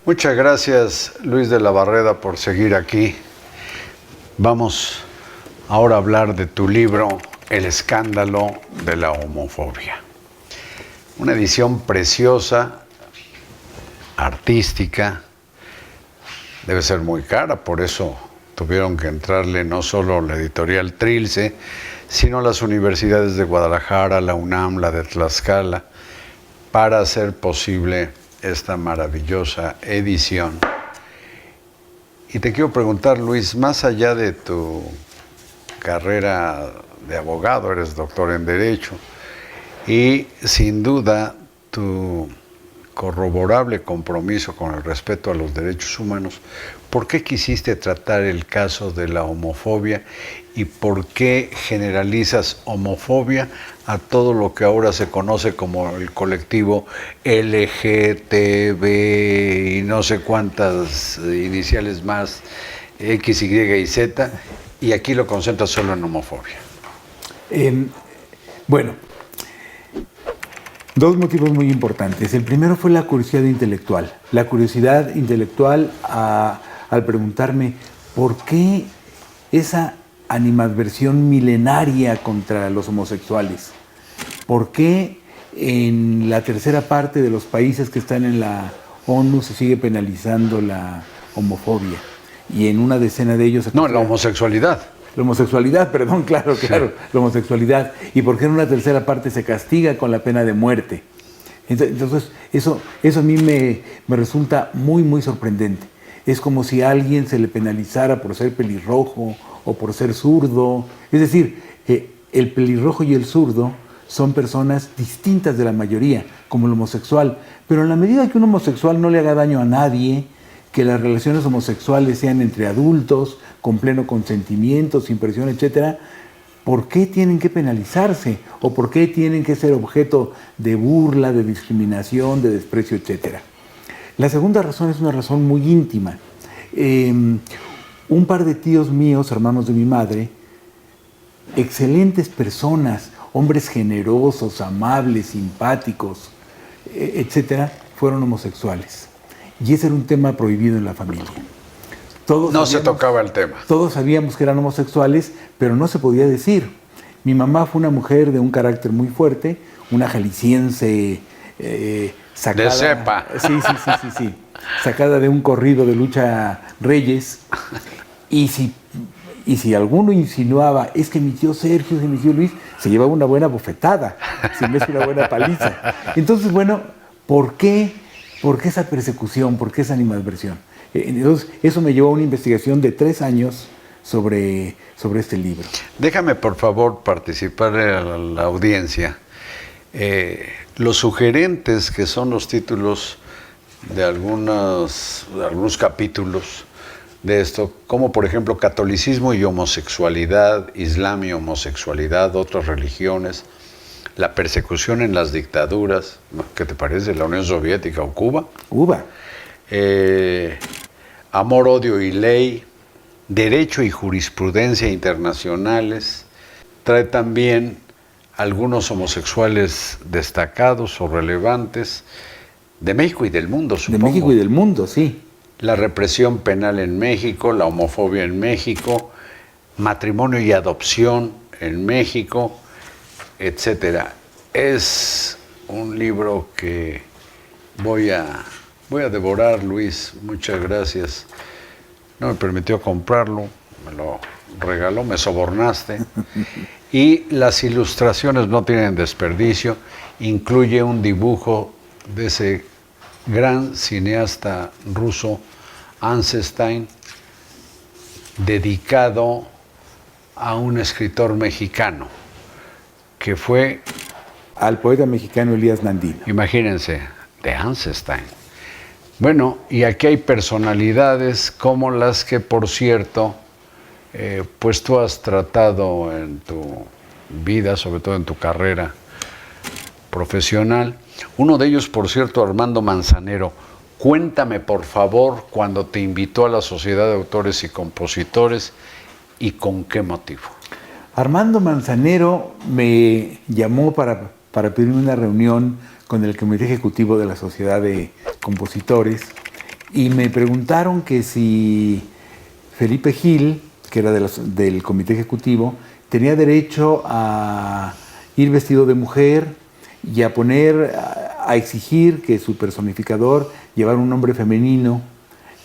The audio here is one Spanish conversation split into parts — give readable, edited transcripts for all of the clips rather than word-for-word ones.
Muchas gracias, Luis de la Barreda, por seguir aquí. Vamos ahora a hablar de tu libro, El escándalo de la homofobia. Una edición preciosa, artística, debe ser muy cara, por eso tuvieron que entrarle no solo la editorial Trilce, sino las universidades de Guadalajara, la UNAM, la de Tlaxcala, para hacer posible esta maravillosa edición. Y te quiero preguntar, Luis, más allá de tu carrera de abogado, eres doctor en Derecho, y sin duda tu corroborable compromiso con el respeto a los derechos humanos, ¿por qué quisiste tratar el caso de la homofobia y por qué generalizas homofobia a todo lo que ahora se conoce como el colectivo LGTB y no sé cuántas iniciales más, X, Y y Z, y aquí lo concentras solo en homofobia? Bueno, dos motivos muy importantes. El primero fue la curiosidad intelectual. La curiosidad intelectual al preguntarme por qué esa animadversión milenaria contra los homosexuales. ¿Por qué en la tercera parte de los países que están en la ONU se sigue penalizando la homofobia? Y en una decena de ellos... No, la homosexualidad. La homosexualidad, perdón, claro, Sí. la homosexualidad. ¿Y por qué en una tercera parte se castiga con la pena de muerte? Entonces, eso a mí me resulta muy, muy sorprendente. Es como si a alguien se le penalizara por ser pelirrojo o por ser zurdo. Es decir, el pelirrojo y el zurdo son personas distintas de la mayoría, como el homosexual. Pero en la medida que un homosexual no le haga daño a nadie, que las relaciones homosexuales sean entre adultos, con pleno consentimiento, sin presión, etc., ¿por qué tienen que penalizarse? ¿O por qué tienen que ser objeto de burla, de discriminación, de desprecio, etcétera? La segunda razón es una razón muy íntima. Un par de tíos míos, hermanos de mi madre, excelentes personas, hombres generosos, amables, simpáticos, etcétera, fueron homosexuales. Y ese era un tema prohibido en la familia. No se tocaba el tema. Todos sabíamos que eran homosexuales, pero no se podía decir. Mi mamá fue una mujer de un carácter muy fuerte, una jalisciense sacada... De cepa. Sí. Sacada de un corrido de Lucha Reyes. Y si alguno insinuaba, es que mi tío Sergio, es que mi tío Luis, se llevaba una buena bofetada, si no es una buena paliza. Entonces, bueno, ¿por qué esa persecución? ¿Por qué esa animadversión? Entonces, eso me llevó a una investigación de 3 años sobre este libro. Déjame, por favor, participar a la audiencia. Los sugerentes que son los títulos de algunos capítulos de esto, como por ejemplo catolicismo y homosexualidad, islam y homosexualidad, otras religiones, la persecución en las dictaduras, ¿qué te parece? ¿La Unión Soviética o Cuba? Cuba. Amor, odio y ley, derecho y jurisprudencia internacionales. Trae también algunos homosexuales destacados o relevantes de México y del mundo, supongo. De México y del mundo, sí. La represión penal en México, la homofobia en México, matrimonio y adopción en México, etcétera. Es un libro que voy a devorar, Luis. Muchas gracias. No me permitió comprarlo, me lo regaló, me sobornaste. Y las ilustraciones no tienen desperdicio. Incluye un dibujo de ese gran cineasta ruso, Eisenstein, dedicado a un escritor mexicano, que fue... Al poeta mexicano Elías Nandino. Imagínense, de Eisenstein. Bueno, y aquí hay personalidades como las que, por cierto, pues tú has tratado en tu vida, sobre todo en tu carrera profesional. Uno de ellos, por cierto, Armando Manzanero. Cuéntame, por favor, cuando te invitó a la Sociedad de Autores y Compositores y con qué motivo. Armando Manzanero me llamó para pedirme una reunión con el Comité Ejecutivo de la Sociedad de Compositores y me preguntaron que si Felipe Gil, que era del comité ejecutivo, tenía derecho a ir vestido de mujer y a a exigir que su personificador llevara un nombre femenino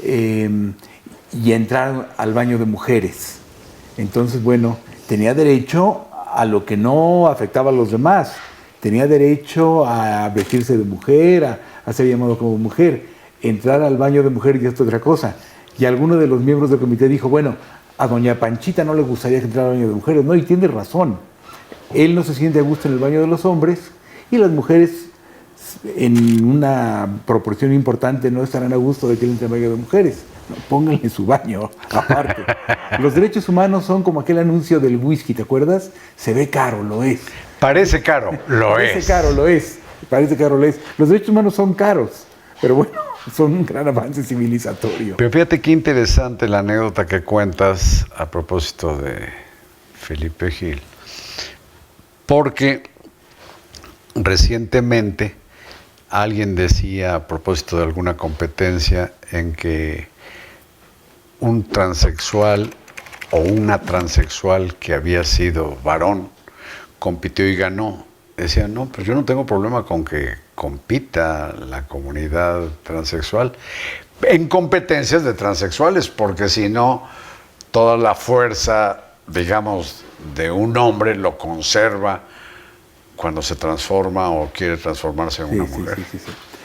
y a entrar al baño de mujeres. Entonces, bueno, tenía derecho a lo que no afectaba a los demás. Tenía derecho a vestirse de mujer, a ser llamado como mujer. Entrar al baño de mujer y esto es otra cosa. Y alguno de los miembros del comité dijo, bueno, a doña Panchita no le gustaría que entrara al baño de mujeres. No, y tiene razón. Él no se siente a gusto en el baño de los hombres y las mujeres en una proporción importante no estarán a gusto de que él entre al baño de mujeres. No, pónganle su baño aparte. Los derechos humanos son como aquel anuncio del whisky, ¿te acuerdas? Se ve caro, lo es. Parece caro, lo es. Parece caro, lo es. Parece caro, lo es. Los derechos humanos son caros, pero bueno, son un gran avance civilizatorio. Pero fíjate qué interesante la anécdota que cuentas a propósito de Felipe Gil, porque recientemente alguien decía a propósito de alguna competencia en que un transexual o una transexual que había sido varón compitió y ganó. Decía, no, pues yo no tengo problema con que compita la comunidad transexual en competencias de transexuales, porque si no, toda la fuerza, digamos, de un hombre lo conserva cuando se transforma o quiere transformarse en una mujer. Sí.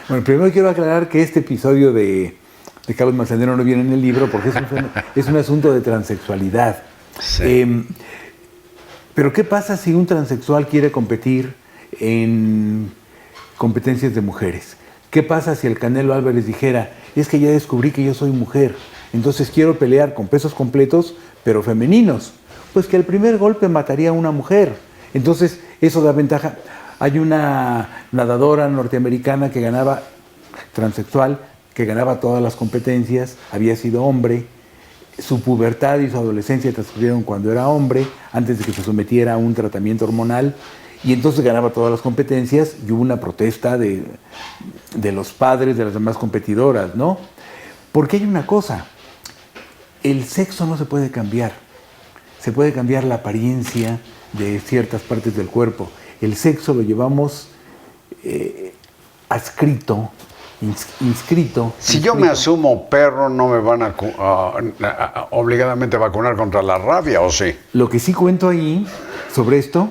Bueno, primero quiero aclarar que este episodio de Carlos Manzanero no viene en el libro porque es un asunto de transexualidad. Sí. Pero ¿qué pasa si un transexual quiere competir en competencias de mujeres? ¿Qué pasa si el Canelo Álvarez dijera, es que ya descubrí que yo soy mujer, entonces quiero pelear con pesos completos, pero femeninos? Pues que el primer golpe mataría a una mujer. Entonces, eso da ventaja. Hay una nadadora norteamericana que ganaba, transexual, que ganaba todas las competencias, había sido hombre, su pubertad y su adolescencia transcurrieron cuando era hombre, antes de que se sometiera a un tratamiento hormonal, y entonces ganaba todas las competencias y hubo una protesta de los padres de las demás competidoras, ¿no? Porque hay una cosa, el sexo no se puede cambiar, se puede cambiar la apariencia de ciertas partes del cuerpo. El sexo lo llevamos inscrito. Si yo me asumo perro, no me van a obligadamente vacunar contra la rabia, ¿o sí? Lo que sí cuento ahí sobre esto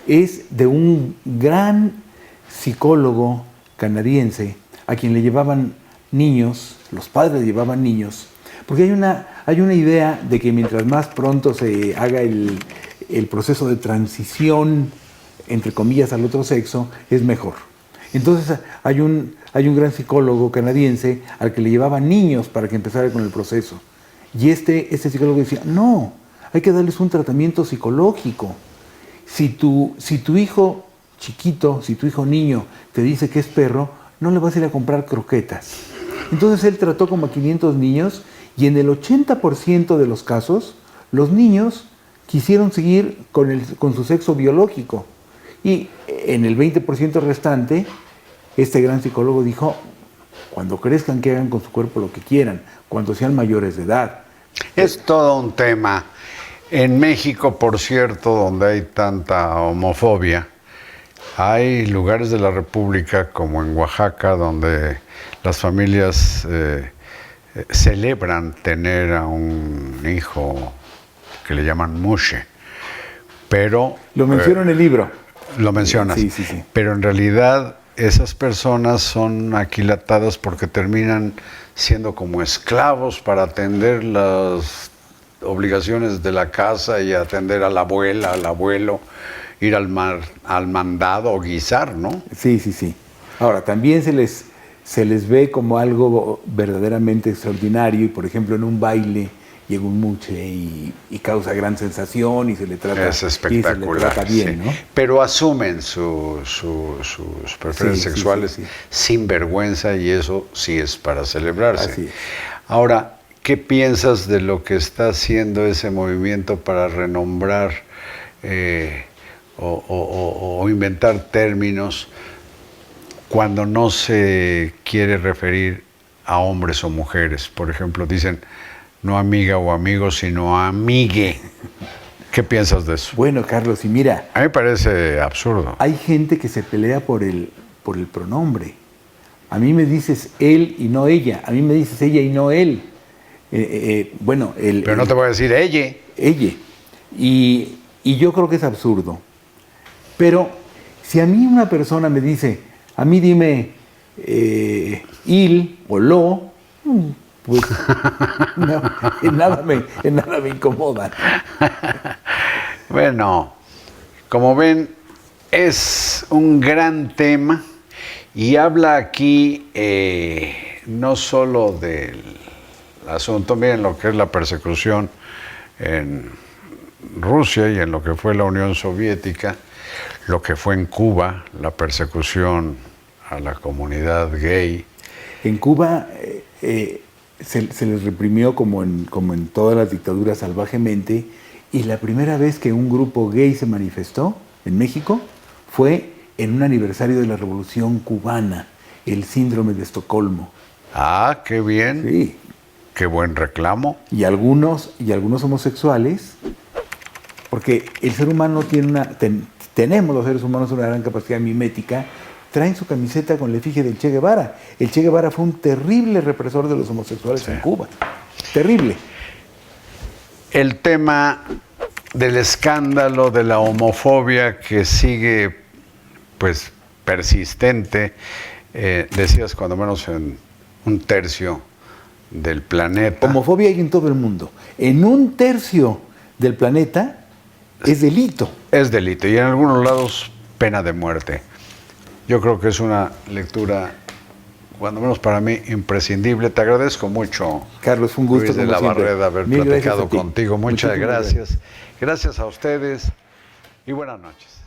es de un gran psicólogo canadiense a quien le llevaban niños, los padres le llevaban niños, porque hay una idea de que mientras más pronto se haga el proceso de transición, entre comillas, al otro sexo, es mejor. Entonces hay un gran psicólogo canadiense al que le llevaban niños para que empezara con el proceso. Y este psicólogo decía, no, hay que darles un tratamiento psicológico. Si tu hijo chiquito, si tu hijo niño te dice que es perro, no le vas a ir a comprar croquetas. Entonces él trató como a 500 niños y en el 80% de los casos, los niños quisieron seguir con su sexo biológico. Y en el 20% restante, este gran psicólogo dijo, cuando crezcan que hagan con su cuerpo lo que quieran, cuando sean mayores de edad. Es todo un tema. En México, por cierto, donde hay tanta homofobia, hay lugares de la República, como en Oaxaca, donde las familias celebran tener a un hijo que le llaman mushe. Pero lo menciono en el libro. Lo mencionas. Sí. Pero en realidad esas personas son aquilatadas porque terminan siendo como esclavos para atender las obligaciones de la casa y atender a la abuela, al abuelo, ir al mandado o guisar, ¿no? Sí. Ahora, también se les ve como algo verdaderamente extraordinario y, por ejemplo, en un baile llega un muche y causa gran sensación y se le trata, es espectacular, y se le trata bien, sí. ¿no? Pero asumen sus preferencias sexuales sin vergüenza y eso sí es para celebrarse. Así es. Ahora, ¿qué piensas de lo que está haciendo ese movimiento para renombrar o inventar términos cuando no se quiere referir a hombres o mujeres. Por ejemplo, dicen no amiga o amigo, sino amigue. ¿Qué piensas de eso? Bueno, Carlos, y mira, A mí me parece absurdo. hay gente que se pelea por el pronombre. A mí me dices él y no ella. A mí me dices ella y no él. Bueno, Pero no te voy a decir ella. ella. Y yo creo que es absurdo. Pero si a mí una persona me dice, a mí dime il o lo, pues no, en nada me incomoda. Bueno, como ven, es un gran tema y habla aquí no solo del asunto, miren lo que es la persecución en Rusia y en lo que fue la Unión Soviética, lo que fue en Cuba, la persecución a la comunidad gay. En Cuba se les reprimió como en todas las dictaduras salvajemente, y la primera vez que un grupo gay se manifestó en México fue en un aniversario de la Revolución Cubana, el síndrome de Estocolmo. Ah, qué bien, Sí. qué buen reclamo. Y algunos homosexuales, porque el ser humano tiene tenemos los seres humanos una gran capacidad mimética, traen su camiseta con la efigie del Che Guevara. El Che Guevara fue un terrible represor de los homosexuales en Cuba. Terrible. El tema del escándalo de la homofobia que sigue pues persistente, decías cuando menos en un tercio del planeta. Homofobia hay en todo el mundo. En un tercio del planeta es delito. Es delito y en algunos lados pena de muerte. Yo creo que es una lectura, cuando menos para mí, imprescindible. Te agradezco mucho, Carlos, fue un gusto. Luis de la como siempre. Barreda, haber Mil gracias platicado a ti. contigo. Muchas Muchísimas gracias. Gracias a ustedes y buenas noches.